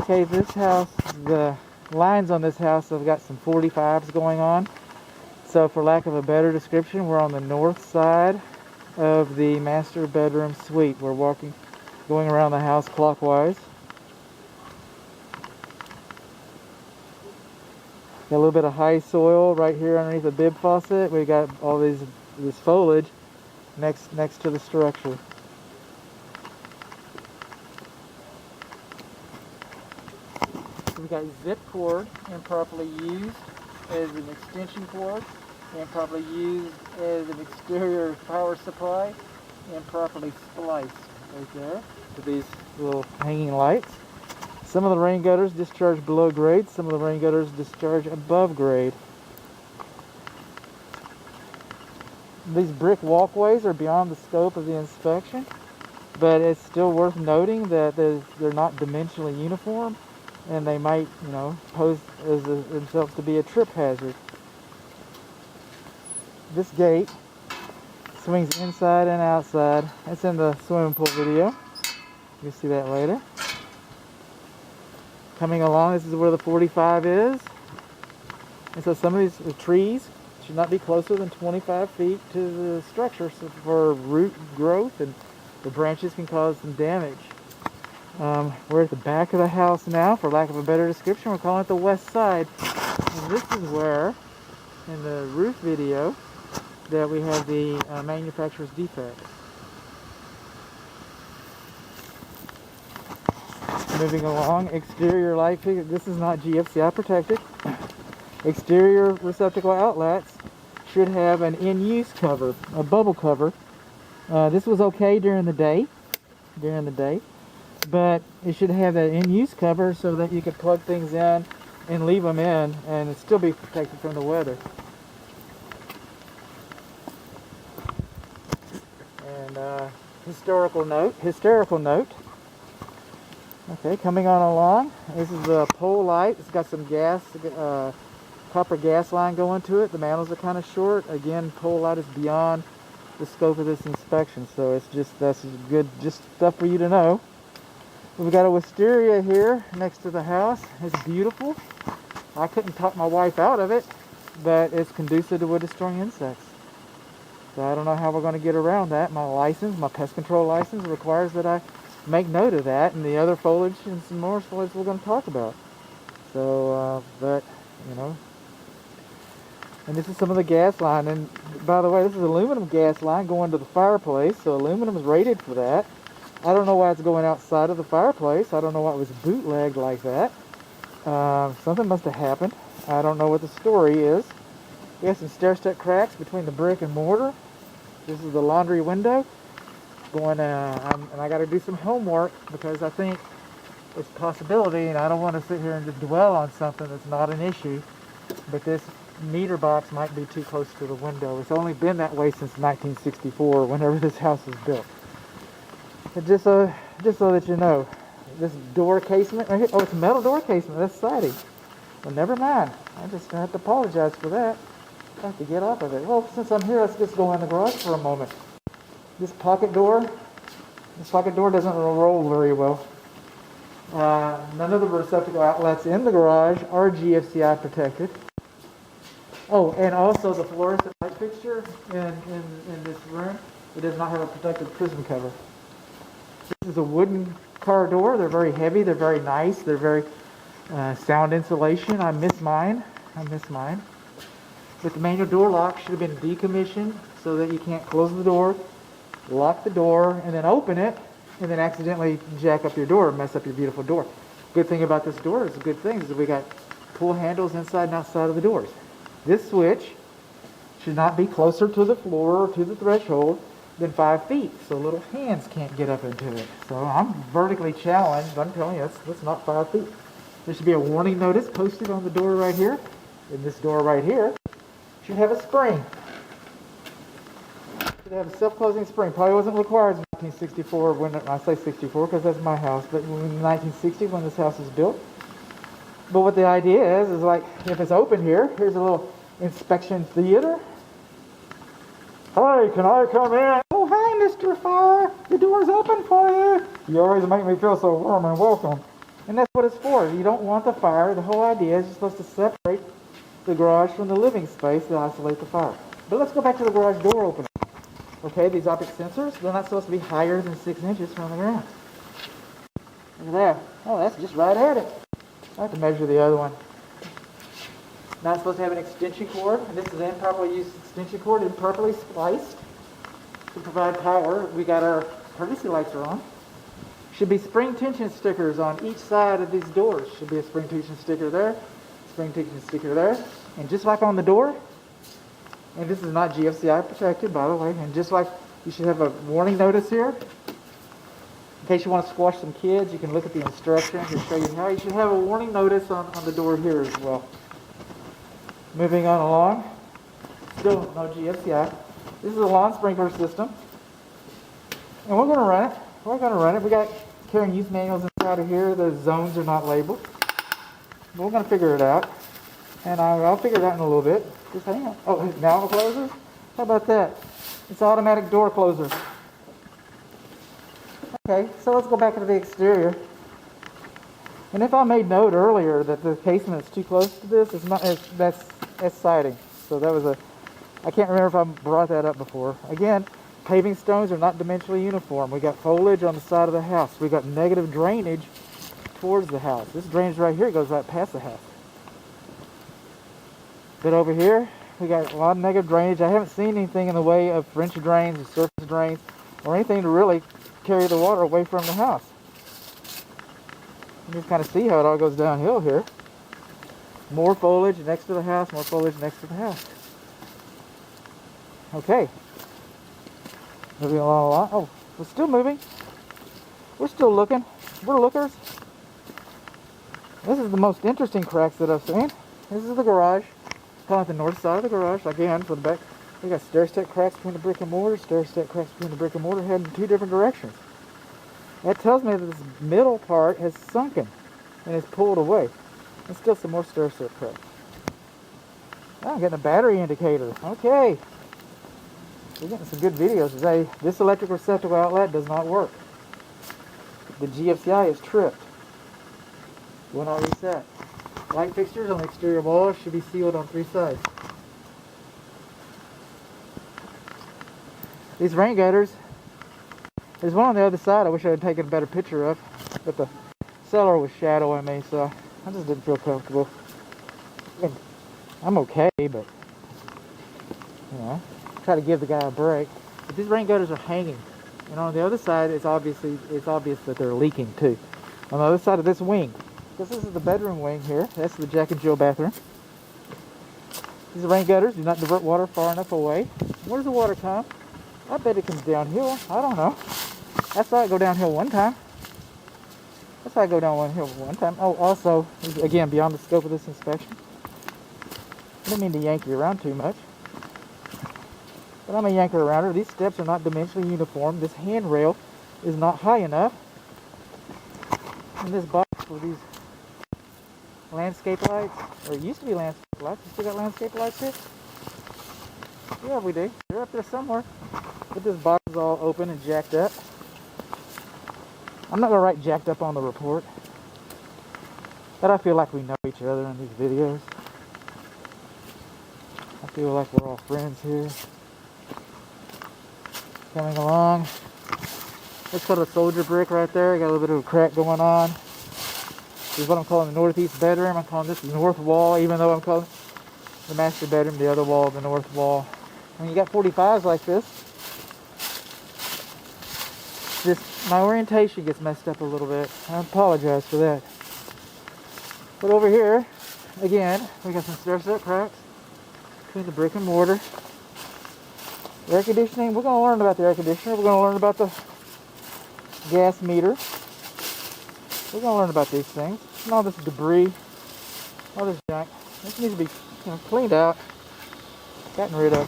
Okay, this house, the lines on this house have got some 45s going on. So for lack of a better description, we're on the north side of the master bedroom suite. We're going around the house clockwise. Got a little bit of high soil right here underneath the bib faucet. We got all this foliage next to the structure. We got zip cord improperly used as an extension cord, improperly used as an exterior power supply, improperly spliced right there to these little hanging lights. Some of the rain gutters discharge below grade, some of the rain gutters discharge above grade. These brick walkways are beyond the scope of the inspection, but it's still worth noting that they're not dimensionally uniform, and they might, pose themselves to be a trip hazard. This gate swings inside and outside. That's in the swimming pool video. You'll see that later. Coming along, this is where the 45 is. And so some of these trees should not be closer than 25 feet to the structure for root growth, and the branches can cause some damage. We're at the back of the house now. For lack of a better description, we're calling it the west side. And this is where, in the roof video, that we have the manufacturer's defects. Moving along, exterior light fixture. This is not GFCI protected. Exterior receptacle outlets should have an in-use cover, a bubble cover. This was okay during the day, but it should have that in-use cover so that you could plug things in and leave them in and still be protected from the weather. And hysterical note. Okay, coming on along, this is the pole light. It's got some gas, copper gas line going to it. The mantles are kind of short. Again, pole light is beyond the scope of this inspection, so that's good, just stuff for you to know. We've got a wisteria here next to the house. It's beautiful. I couldn't talk my wife out of it, but it's conducive to wood destroying insects. So I don't know how we're going to get around that. My pest control license requires that I make note of that, and the other foliage and some more foliage we're going to talk about. So, and this is some of the gas line. And by the way, this is aluminum gas line going to the fireplace, so aluminum is rated for that. I don't know why it's going outside of the fireplace. I don't know why it was bootlegged like that. Something must have happened. I don't know what the story is. We have some stair-step cracks between the brick and mortar. This is the laundry window. And I got to do some homework because I think it's a possibility, and I don't want to sit here and just dwell on something that's not an issue, but this meter box might be too close to the window. It's only been that way since 1964, whenever this house was built. But just so that you know, this door casement right here, oh, it's a metal door casement. That's siding. Well, never mind. I just have to apologize for that. I have to get off of it. Well, since I'm here, let's just go in the garage for a moment. This pocket door doesn't roll very well. None of the receptacle outlets in the garage are GFCI protected. Oh, and also the fluorescent light fixture in this room, it does not have a protective prism cover. This is a wooden car door. They're very heavy. They're very nice. They're very sound insulation. I miss mine. But the manual door lock should have been decommissioned so that you can't close the door, lock the door, and then open it, and then accidentally jack up your door and mess up your beautiful door. Good thing about this door is that we got pull handles inside and outside of the doors. This switch should not be closer to the floor or to the threshold than 5 feet, so little hands can't get up into it. So I'm vertically challenged. I'm telling you, that's not 5 feet. There should be a warning notice posted on the door right here. And this door right here should have a spring. Should have a self-closing spring. Probably wasn't required in 1964, when I say 64 because that's my house, but in 1960 when this house was built. But what the idea is like, if it's open here, here's a little inspection theater. Hi, can I come in? Oh, hi, Mr. Fire. The door's open for you. You always make me feel so warm and welcome. And that's what it's for. You don't want the fire. The whole idea is you're supposed to separate the garage from the living space to isolate the fire. But let's go back to the garage door opener. Okay, these optic sensors, they're not supposed to be higher than 6 inches from the ground. Look at that. Oh, that's just right at it. I have to measure the other one. Not supposed to have an extension cord. And this is an improperly used extension cord, improperly spliced to provide power. We got our courtesy lights are on. Should be spring tension stickers on each side of these doors. Should be a spring tension sticker there, spring tension sticker there. And just like on the door, and this is not GFCI protected, by the way, and just like you should have a warning notice here. In case you want to squash some kids, you can look at the instructions and show you how. You should have a warning notice on the door here as well. Moving on along, still no GFCI. This is a lawn sprinkler system. And we're going to run it. We're going to run it. We got care and use manuals inside of here. The zones are not labeled. But we're going to figure it out. And I'll figure it out in a little bit. Just hang on. Oh, now it closes? How about that? It's an automatic door closer. Okay, so let's go back to the exterior. And if I made note earlier that the casement is too close to this, it's not. That's siding. So that was I can't remember if I brought that up before. Again, paving stones are not dimensionally uniform. We got foliage on the side of the house. We got negative drainage towards the house. This drainage right here goes right past the house. But over here, we got a lot of negative drainage. I haven't seen anything in the way of French drains or surface drains or anything to really carry the water away from the house. You just kind of see how it all goes downhill here. More foliage next to the house, more foliage next to the house. Okay. Moving along. Oh, we're still moving. We're still looking. We're lookers. This is the most interesting cracks that I've seen. This is the garage. Calling it the north side of the garage. Again, for the back, we got stair step cracks between the brick and mortar, stair step cracks between the brick and mortar, heading in two different directions. That tells me that this middle part has sunken and is pulled away. And still some more stair step cracks. Oh, I'm getting a battery indicator. Okay. We're getting some good videos today. This electric receptacle outlet does not work. The GFCI is tripped. Will not reset. Light fixtures on the exterior walls should be sealed on 3 sides. These rain gutters, there's one on the other side I wish I had taken a better picture of, but the cellar was shadowing me, so I just didn't feel comfortable. And I'm okay, but you know, try to give the guy a break. But these rain gutters are hanging, and on the other side, it's obvious that they're leaking too. On the other side of this wing, because this is the bedroom wing here, that's the Jack and Jill bathroom. These rain gutters do not divert water far enough away. Where does the water come? I bet it comes downhill. I don't know. I saw it go downhill one time. I saw it go downhill one time. Oh, also, again, beyond the scope of this inspection. I didn't mean to yank you around too much. But I'm a yanker around her. These steps are not dimensionally uniform. This handrail is not high enough. And this box for these landscape lights, or it used to be landscape lights. You still got landscape lights here? Yeah, we do. They're up there somewhere. But this box is all open and jacked up. I'm not going to write jacked up on the report. But I feel like we know each other in these videos. I feel like we're all friends here. Coming along. Let's go to the soldier brick right there. Got a little bit of a crack going on. This is what I'm calling the northeast bedroom. I'm calling this the north wall, even though I'm calling the master bedroom the other wall, the north wall. When you got 45s like this, my orientation gets messed up a little bit. I apologize for that. But over here, again, we got some stair step cracks between the brick and mortar. The air conditioning, we're going to learn about the air conditioner. We're going to learn about the gas meter. We're going to learn about these things. And all this debris, all this junk. This needs to be cleaned out, gotten rid of.